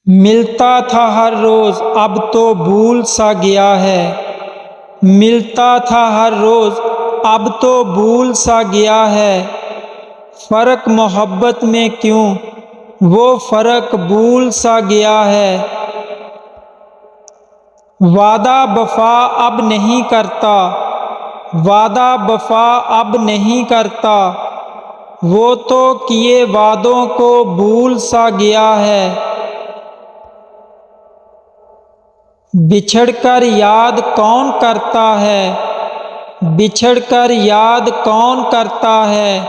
ملتا تھا ہر روز اب تو بھول سا گیا ہے، ملتا تھا ہر روز اب تو بھول سا گیا ہے، فرق محبت میں کیوں وہ فرق بھول سا گیا ہے، وعدہ وفا اب نہیں کرتا، وعدہ وفا اب نہیں کرتا، وہ تو کیے وعدوں کو بھول سا گیا ہے، بچھڑ کر یاد کون کرتا ہے، بچھڑ کر یاد کون کرتا ہے،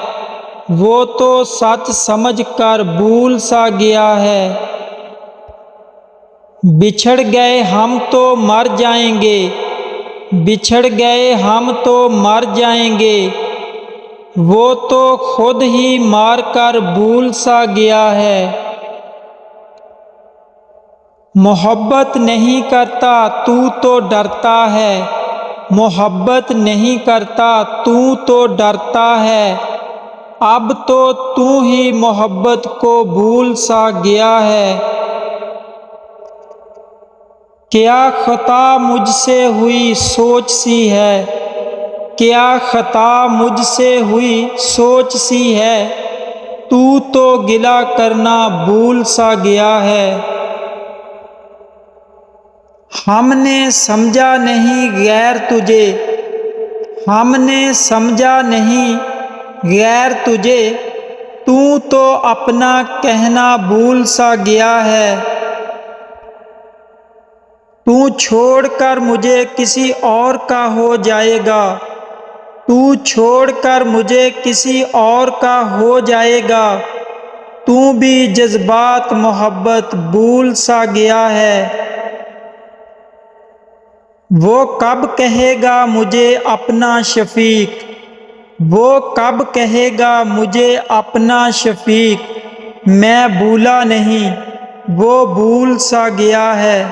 وہ تو سچ سمجھ کر بھول سا گیا ہے، بچھڑ گئے ہم تو مر جائیں گے، بچھڑ گئے ہم تو مر جائیں گے، وہ تو خود ہی مار کر بھول سا گیا ہے، محبت نہیں کرتا تو ڈرتا ہے، محبت نہیں کرتا تو ڈرتا ہے، اب تو ہی محبت کو بھول سا گیا ہے، کیا خطا مجھ سے ہوئی سوچ سی ہے، کیا خطا مجھ سے ہوئی سوچ سی ہے، تو گلہ کرنا بھول سا گیا ہے، ہم نے سمجھا نہیں غیر تجھے، ہم نے سمجھا نہیں غیر تجھے، تو اپنا کہنا بھول سا گیا ہے، تو چھوڑ کر مجھے کسی اور کا ہو جائے گا، تو چھوڑ کر مجھے کسی اور کا ہو جائے گا، تو بھی جذبات محبت بھول سا گیا ہے، وہ کب کہے گا مجھے اپنا شفیق، وہ کب کہے گا مجھے اپنا شفیق، میں بھولا نہیں وہ بھول سا گیا ہے۔